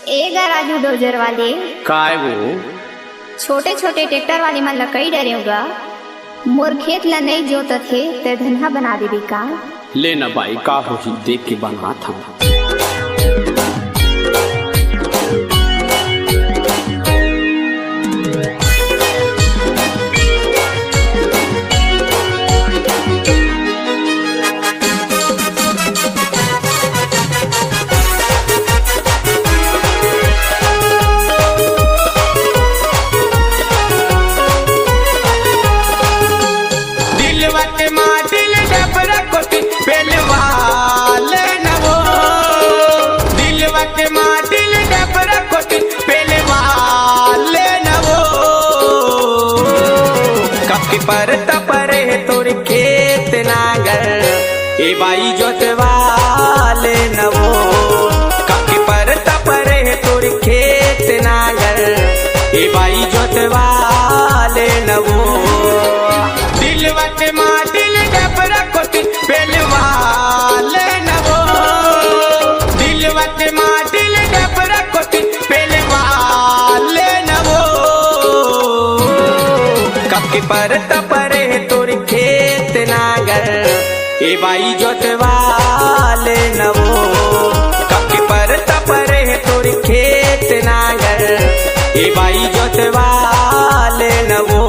एगा Raju dozer वाले काय वो छोटे छोटे ट्रैक्टर वाले मन ला कई डरे होगा। मोर खेत ला नहीं जोतत हे ते धनहा बना देबी का। लेना बाई का होही देख के बना था। पर तपरे तोर खेत नागर ए बाई जोतवाले नवो काके पर तपरे तोर खेत नागर ए बाई जोतवाले नवो दिलवा के माटिल डबरा कोती पेलवाले नवो दिलवा के माटिल डबरा कोती पेलवाले नवो काके पर तपरे तोर खेत नागर ए बाई जोतवाले नवो काके पर तपरे तोर खेत नागर ए बाई जोतवाले नवो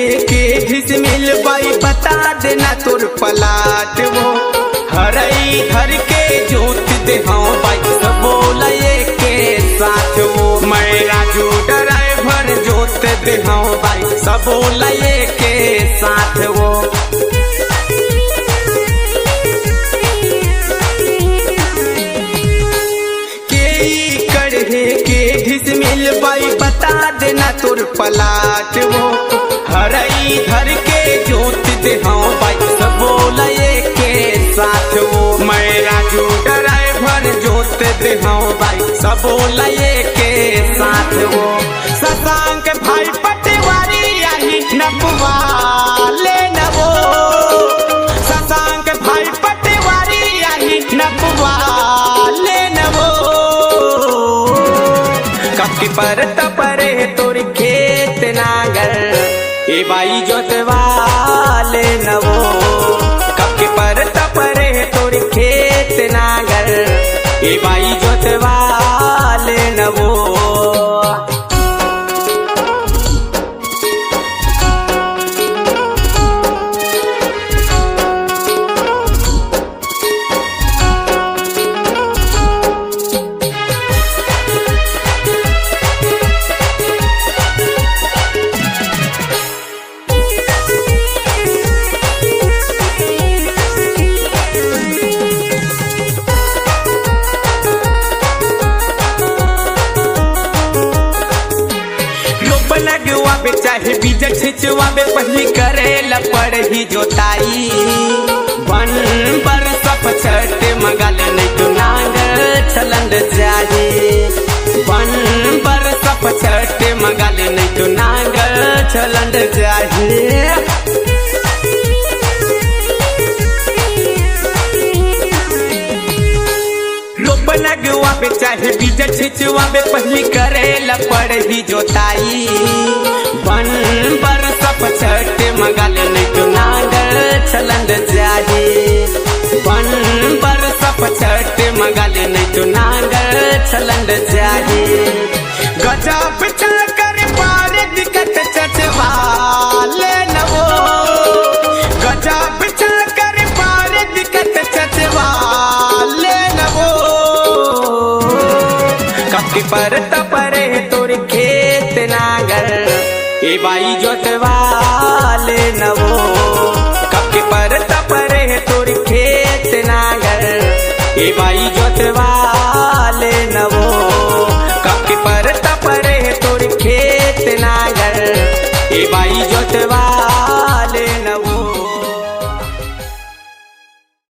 मिल बाई बता देना तोर पलाट वो हरई घर के जोत दे हाँ बाई सब बोले के साथ वो मैं राजू ड्राइवर जोत दे हाँ बाई सब बोले के साथ वो मिल बाई बता देना तोर पलाट वो हरई घर के जोत दे हाँ बाई सब बोले के साथ वो मैं राजू ड्राइवर जोत दे हाँ बाई सब बोले के साथ वो शशांक भाई पटवारी यही नपवाले नवो शशांक भाई पटवारी यही नपवाले नवो काके पर तपरे तोर खेत नागर ए बाई जोतवाले नवो काके पर तपरे तोर खेत नागर ए बाई जोतवाले नवो चाहे बीज छिचवावे पहली करे लपड़ ही जोताई बन पर सब छट मगल नहीं तो नांगर चलन जाही बन पर सब छट मगल नहीं तो नांगर चलन जाही लगवावे चाहे बीज छिचवावे पहली करे लपड़ ही जोताई बन पर सब छट मगल नहीं तो नांगर चलन जाही बन पर सब छट मगल नहीं तो नांगर चलन जाही गजब कर पार दिक्कत चचवाले नवो गजब कर पार दिक्कत चचवाले नवो काके पर तपरे तोर खेत नागर ए बाई जोतवाले नवो काके पर तपरे तोर खेत नागर ए बाई जोतवा